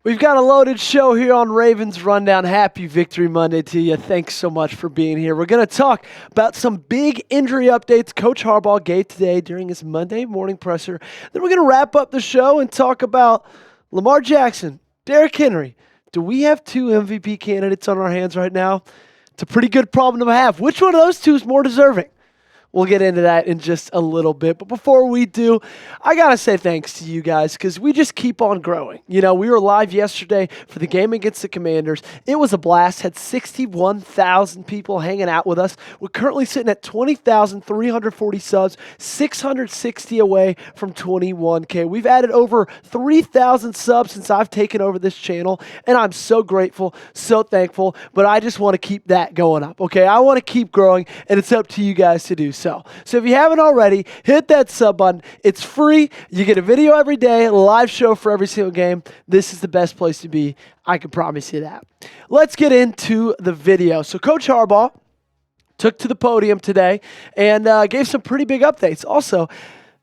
We've got a loaded show here on Ravens Rundown. Happy Victory Monday to you. Thanks so much for being here. We're going to talk about some big injury updates Coach Harbaugh gave today during his Monday morning presser. Then we're going to wrap up the show and talk about Lamar Jackson, Derrick Henry. Do we have two MVP candidates on our hands right now? It's a pretty good problem to have. Which one of those two is more deserving? We'll get into that in just a little bit. But before we do, I got to say thanks to you guys because we just keep on growing. You know, we were live yesterday for the game against the Commanders. It was a blast. Had 61,000 people hanging out with us. We're currently sitting at 20,340 subs, 660 away from 21K. We've added over 3,000 subs since I've taken over this channel, and I'm so grateful, so thankful, but I just want to keep that going up, okay? I want to keep growing, and it's up to you guys to do so. So if you haven't already, hit that sub button. It's free. You get a video every day, a live show for every single game. This is the best place to be. I can promise you that. Let's get into the video. So Coach Harbaugh took to the podium today and gave some pretty big updates. Also,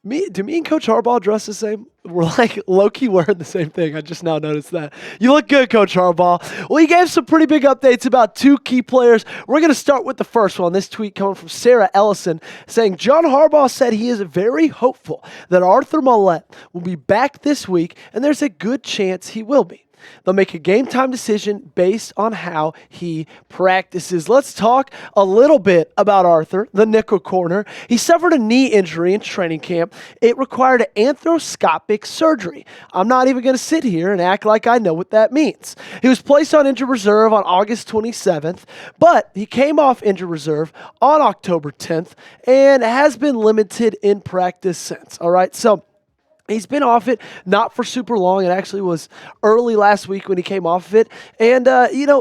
do me and Coach Harbaugh dress the same? We're like low-key wearing the same thing. I just now noticed that. You look good, Coach Harbaugh. Well, he gave some pretty big updates about two key players. We're going to start with the first one. This tweet coming from Sarah Ellison saying, John Harbaugh said he is very hopeful that Arthur Maulet will be back this week, and there's a good chance he will be. They'll make a game time decision based on how he practices. Let's talk a little bit about Arthur, the nickel corner. He suffered a knee injury in training camp. It required an arthroscopic surgery. I'm not even going to sit here and act like I know what that means. He was placed on injured reserve on August 27th, but he came off injured reserve on October 10th and has been limited in practice since. All right, so he's been off it, not for super long. It actually was early last week when he came off of it. And,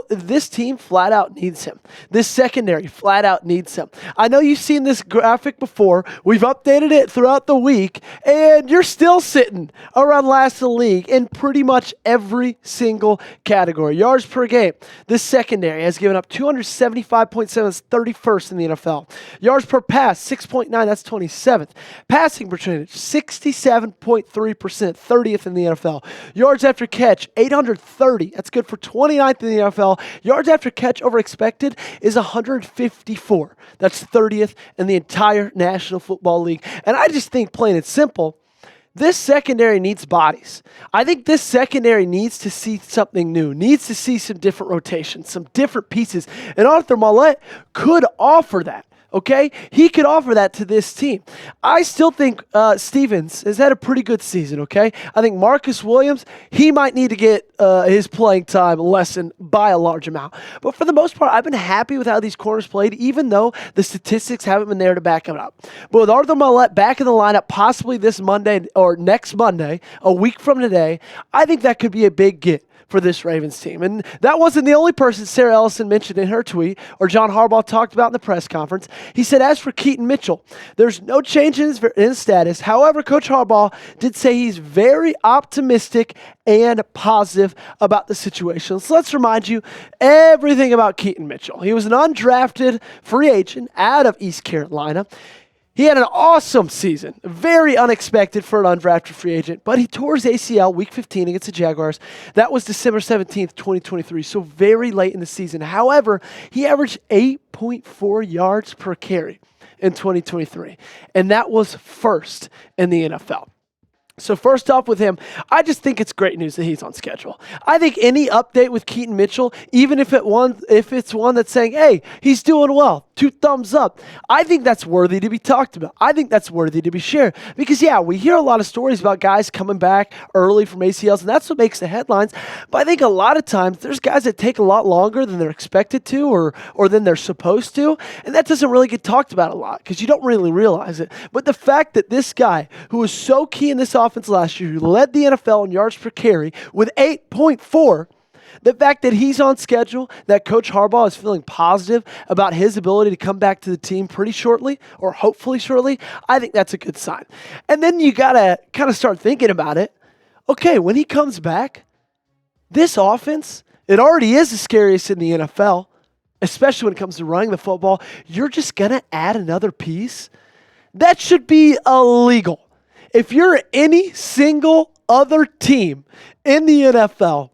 this team flat out needs him. This secondary flat out needs him. I know you've seen this graphic before. We've updated it throughout the week, and you're still sitting around last in the league in pretty much every single category. Yards per game. This secondary has given up 275.7. That's 31st in the NFL. Yards per pass, 6.9. That's 27th. Passing percentage, 67.3%, 30th in the NFL. Yards after catch, 830. That's good for 29th in the NFL. Yards after catch over expected is 154. That's 30th in the entire National Football League. And I just think, plain and simple, this secondary needs bodies. I think this secondary needs to see something new, needs to see some different rotations, some different pieces. And Arthur Maulet could offer that. Okay, he could offer that to this team. I still think Stevens has had a pretty good season, okay? I think Marcus Williams, he might need to get his playing time lessened by a large amount. But for the most part, I've been happy with how these corners played, even though the statistics haven't been there to back it up. But with Arthur Maulet back in the lineup, possibly this Monday or next Monday, a week from today, I think that could be a big get for this Ravens team. And that wasn't the only person Sarah Ellison mentioned in her tweet or John Harbaugh talked about in the press conference. He said, as for Keaton Mitchell, there's no change in his status. However, Coach Harbaugh did say he's very optimistic and positive about the situation. So let's remind you everything about Keaton Mitchell. He was an undrafted free agent out of East Carolina. He had an awesome season, very unexpected for an undrafted free agent, but he tore his ACL week 15 against the Jaguars. That was December 17th, 2023, so very late in the season. However, he averaged 8.4 yards per carry in 2023, and that was first in the NFL. So first off with him, I just think it's great news that he's on schedule. I think any update with Keaton Mitchell, even if it's one that's saying, hey, he's doing well, 2 thumbs up, I think that's worthy to be talked about. I think that's worthy to be shared. Because, yeah, we hear a lot of stories about guys coming back early from ACLs, and that's what makes the headlines. But I think a lot of times there's guys that take a lot longer than they're expected to or than they're supposed to, and that doesn't really get talked about a lot because you don't really realize it. But the fact that this guy, who was so key in this offense last year, who led the NFL in yards per carry with 8.4, the fact that he's on schedule, that Coach Harbaugh is feeling positive about his ability to come back to the team pretty shortly, or hopefully shortly, I think that's a good sign. And then you got to kind of start thinking about it. Okay, when he comes back, this offense, it already is the scariest in the NFL, especially when it comes to running the football. You're just going to add another piece? That should be illegal. If you're any single other team in the NFL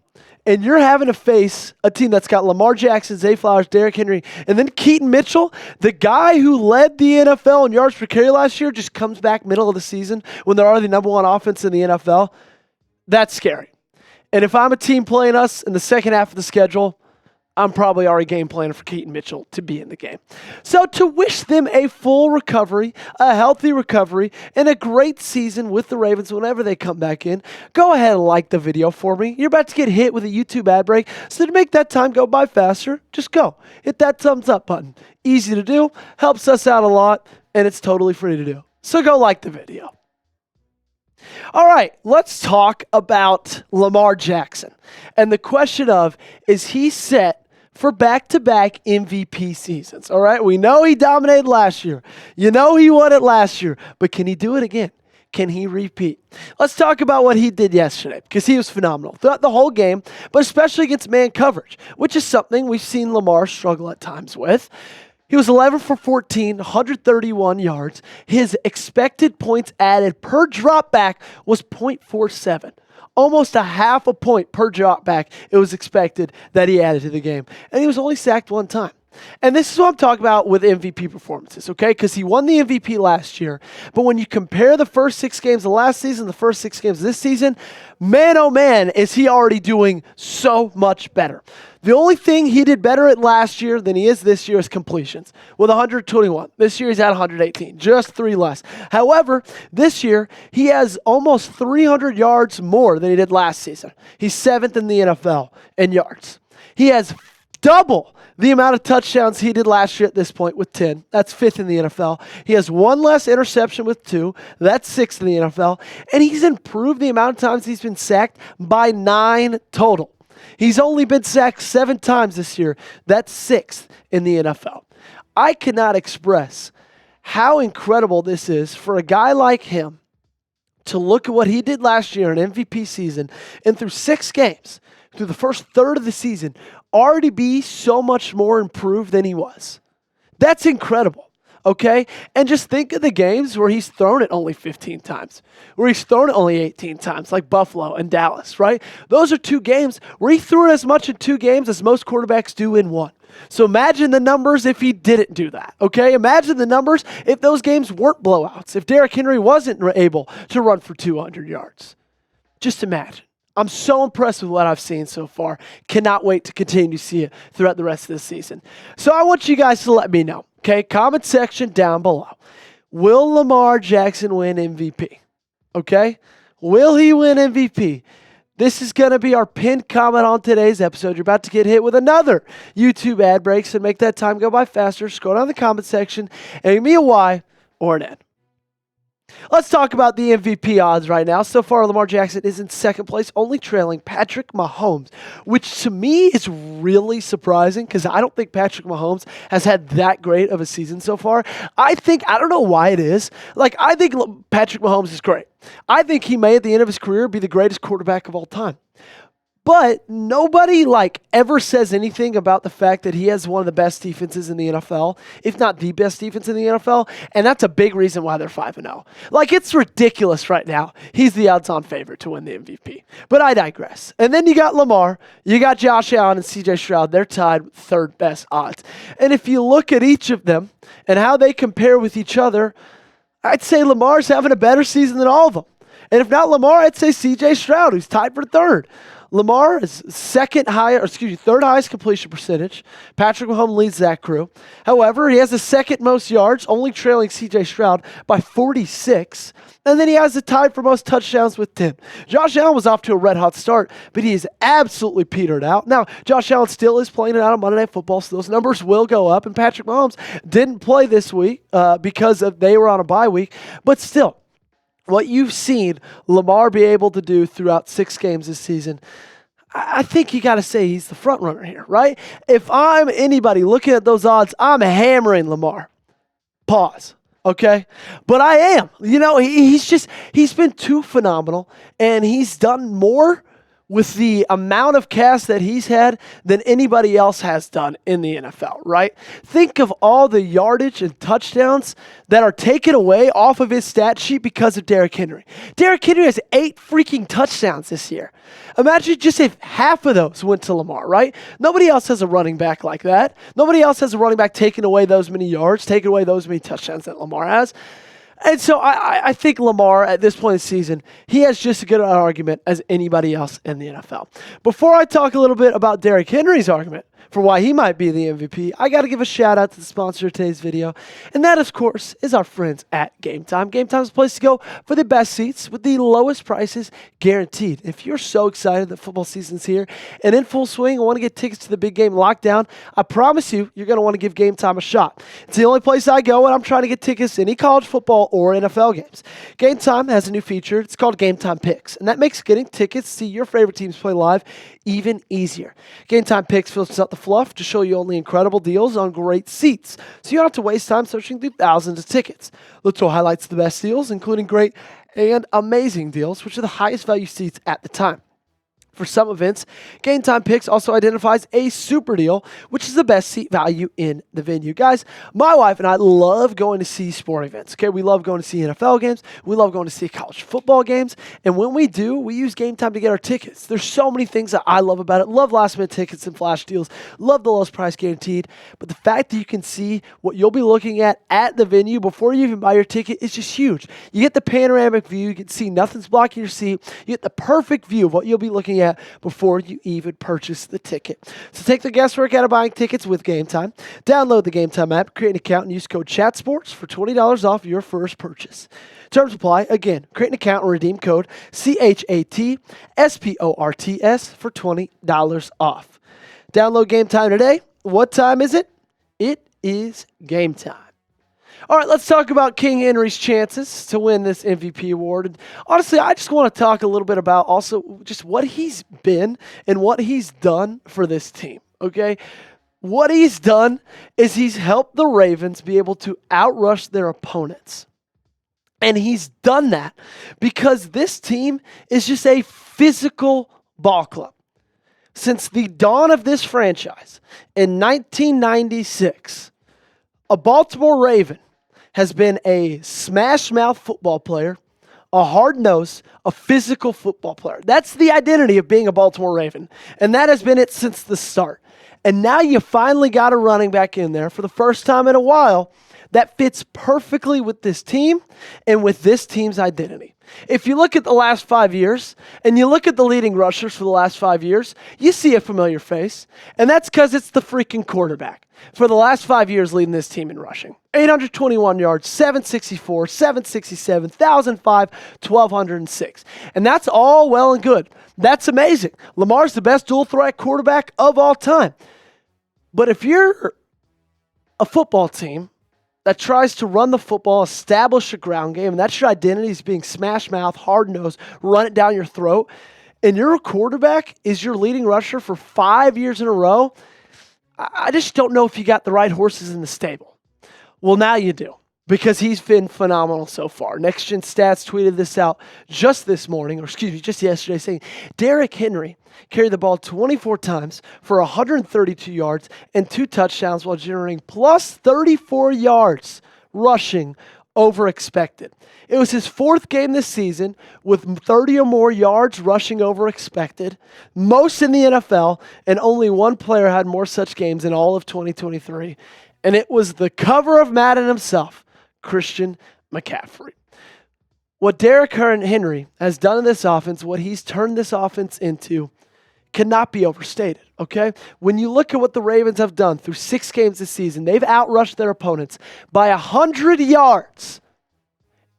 and you're having to face a team that's got Lamar Jackson, Zay Flowers, Derrick Henry, and then Keaton Mitchell, the guy who led the NFL in yards per carry last year, just comes back middle of the season when they're already number one offense in the NFL. That's scary. And if I'm a team playing us in the second half of the schedule, I'm probably already game planning for Keaton Mitchell to be in the game. So to wish them a full recovery, a healthy recovery, and a great season with the Ravens whenever they come back in, go ahead and like the video for me. You're about to get hit with a YouTube ad break, so to make that time go by faster, just go. Hit that thumbs up button. Easy to do, helps us out a lot, and it's totally free to do. So go like the video. All right, let's talk about Lamar Jackson. And the question of, is he set for back-to-back MVP seasons? All right, we know he dominated last year. You know he won it last year, but can he do it again? Can he repeat? Let's talk about what he did yesterday, because he was phenomenal throughout the whole game, but especially against man coverage, which is something we've seen Lamar struggle at times with. He was 11 for 14, 131 yards. His expected points added per drop back was 0.47. Almost a half a point per drop back it was expected that he added to the game. And he was only sacked one time. And this is what I'm talking about with MVP performances, okay? Because he won the MVP last year. But when you compare the first 6 games of last season, the first 6 games of this season, man, oh man, is he already doing so much better. The only thing he did better at last year than he is this year is completions with 121. This year he's at 118, just 3 less. However, this year he has almost 300 yards more than he did last season. He's 7th in the NFL in yards. He has double the amount of touchdowns he did last year at this point with 10. That's 5th in the NFL. He has 1 less interception with 2. That's 6th in the NFL. And he's improved the amount of times he's been sacked by 9 total. He's only been sacked 7 times this year. That's 6th in the NFL. I cannot express how incredible this is for a guy like him to look at what he did last year in MVP season and through 6 games, through the first third of the season, already be so much more improved than he was. That's incredible, okay? And just think of the games where he's thrown it only 15 times, where he's thrown it only 18 times, like Buffalo and Dallas, right? Those are 2 games where he threw it as much in 2 games as most quarterbacks do in 1. So imagine the numbers if he didn't do that, okay? Imagine the numbers if those games weren't blowouts, if Derrick Henry wasn't able to run for 200 yards. Just imagine. I'm so impressed with what I've seen so far. Cannot wait to continue to see it throughout the rest of this season. So I want you guys to let me know, okay? Comment section down below. Will Lamar Jackson win MVP? Okay? Will he win MVP? This is going to be our pinned comment on today's episode. You're about to get hit with another YouTube ad break, so make that time go by faster. Scroll down the comment section and give me a Y or an N. Let's talk about the MVP odds right now. So far, Lamar Jackson is in second place, only trailing Patrick Mahomes, which to me is really surprising because I don't think Patrick Mahomes has had that great of a season so far. I don't know why it is. I think Patrick Mahomes is great. I think he may, at the end of his career, be the greatest quarterback of all time. But nobody ever says anything about the fact that he has one of the best defenses in the NFL, if not the best defense in the NFL, and that's a big reason why they're 5-0. It's ridiculous right now. He's the odds-on favorite to win the MVP. But I digress. And then you got Lamar, you got Josh Allen and CJ Stroud. They're tied with third best odds. And if you look at each of them and how they compare with each other, I'd say Lamar's having a better season than all of them. And if not Lamar, I'd say CJ Stroud, who's tied for third. Lamar is third highest completion percentage. Patrick Mahomes leads that crew. However, he has the second most yards, only trailing CJ Stroud by 46. And then he has the tie for most touchdowns with 10. Josh Allen was off to a red-hot start, but he is absolutely petered out. Now, Josh Allen still is playing it out on Monday Night Football, so those numbers will go up. And Patrick Mahomes didn't play this week because they were on a bye week. But still, what you've seen Lamar be able to do throughout 6 games this season, I think you got to say he's the front runner here, right? If I'm anybody looking at those odds, I'm hammering Lamar. Pause, okay? But I am. He's been too phenomenal, and he's done more with the amount of cast that he's had than anybody else has done in the NFL, right? Think of all the yardage and touchdowns that are taken away off of his stat sheet because of Derrick Henry. Derrick Henry has 8 freaking touchdowns this year. Imagine just if half of those went to Lamar, right? Nobody else has a running back like that. Nobody else has a running back taking away those many yards, taking away those many touchdowns that Lamar has. And so I think Lamar, at this point in the season, he has just as good an argument as anybody else in the NFL. Before I talk a little bit about Derrick Henry's argument for why he might be the MVP, I got to give a shout out to the sponsor of today's video, and that, of course, is our friends at Game Time. Game Time is a place to go for the best seats with the lowest prices guaranteed. If you're so excited that football season's here and in full swing and want to get tickets to the big game locked down, I promise you're going to want to give Game Time a shot. It's the only place I go when I'm trying to get tickets to any college football or NFL games. Game Time has a new feature. It's called Game Time Picks, and that makes getting tickets to see your favorite teams play live even easier. Game Time Picks filters out the fluff to show you only incredible deals on great seats, so you don't have to waste time searching through thousands of tickets. Lotto highlights the best deals, including great and amazing deals, which are the highest value seats at the time. For some events, Game Time Picks also identifies a super deal, which is the best seat value in the venue. Guys, my wife and I love going to see sport events. Okay, we love going to see NFL games. We love going to see college football games. And when we do, we use Game Time to get our tickets. There's so many things that I love about it. Love last minute tickets and flash deals. Love the lowest price guaranteed. But the fact that you can see what you'll be looking at the venue before you even buy your ticket is just huge. You get the panoramic view. You can see nothing's blocking your seat. You get the perfect view of what you'll be looking at before you even purchase the ticket. So take the guesswork out of buying tickets with Game Time. Download the Game Time app, create an account, and use code CHATSPORTS for $20 off your first purchase. Terms apply. Again, create an account and redeem code CHATSPORTS for $20 off. Download Game Time today. What time is it? It is game time. All right, let's talk about King Henry's chances to win this MVP award. And honestly, I just want to talk a little bit about also just what he's been and what he's done for this team, okay? What he's done is he's helped the Ravens be able to outrush their opponents. And he's done that because this team is just a physical ball club. Since the dawn of this franchise in 1996, a Baltimore Raven has been a smash-mouth football player, a hard-nosed, a physical football player. That's the identity of being a Baltimore Raven, and that has been it since the start. And now you finally got a running back in there for the first time in a while that fits perfectly with this team and with this team's identity. If you look at the last 5 years and you look at the leading rushers for the last 5 years, you see a familiar face, and that's because it's the freaking quarterback. For the last 5 years leading this team in rushing. 821 yards, 764, 767, 1,005, 1,206. And that's all well and good. That's amazing. Lamar's the best dual threat quarterback of all time. But if you're a football team that tries to run the football, establish a ground game, and that's your identity is being smash-mouth, hard-nosed, run it down your throat, and your quarterback is your leading rusher for 5 years in a row, I just don't know if you got the right horses in the stable. Well, now you do, because he's been phenomenal so far. Next Gen Stats tweeted this out just this morning, or excuse me, just yesterday, saying Derrick Henry carried the ball 24 times for 132 yards and 2 touchdowns while generating plus 34 yards rushing over expected. It was his 4th game this season with 30 or more yards rushing over expected, most in the NFL, and only one player had more such games in all of 2023, and it was the cover of Madden himself, Christian McCaffrey. What Derrick Henry has done in this offense, what he's turned this offense into, cannot be overstated, okay? When you look at what the Ravens have done through 6 games this season, they've outrushed their opponents by 100 yards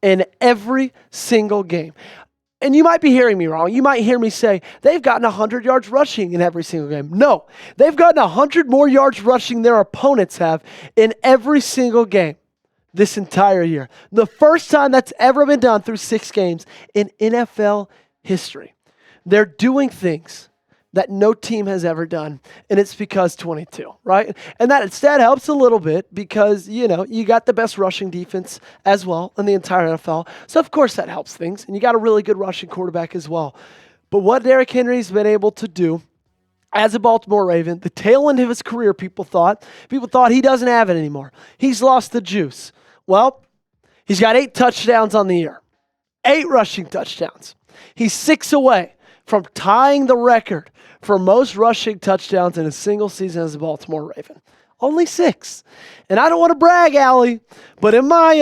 in every single game. And you might be hearing me wrong. You might hear me say, they've gotten 100 yards rushing in every single game. No, they've gotten 100 more yards rushing their opponents have in every single game this entire year. The first time that's ever been done through 6 games in NFL history. They're doing things that no team has ever done, and it's because 22, right? And that instead helps a little bit because, you got the best rushing defense as well in the entire NFL. So, of course, that helps things, and you got a really good rushing quarterback as well. But what Derrick Henry's been able to do as a Baltimore Raven, the tail end of his career, people thought he doesn't have it anymore. He's lost the juice. Well, he's got 8 touchdowns on the year, 8 rushing touchdowns. He's 6 away from tying the record for most rushing touchdowns in a single season as a Baltimore Raven. Only 6. And I don't want to brag, Allie, but in my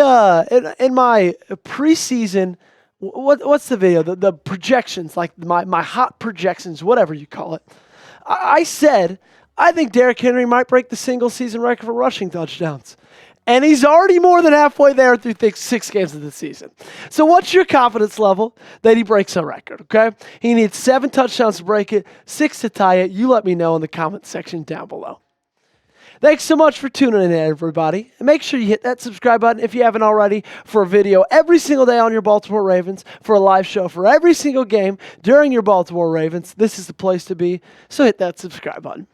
preseason, what's the video? The projections, like my hot projections, whatever you call it. I said, I think Derrick Henry might break the single season record for rushing touchdowns. And he's already more than halfway there through 6 games of the season. So what's your confidence level that he breaks a record, okay? He needs 7 touchdowns to break it, 6 to tie it. You let me know in the comment section down below. Thanks so much for tuning in, everybody. And make sure you hit that subscribe button if you haven't already for a video every single day on your Baltimore Ravens, for a live show for every single game during your Baltimore Ravens. This is the place to be, so hit that subscribe button.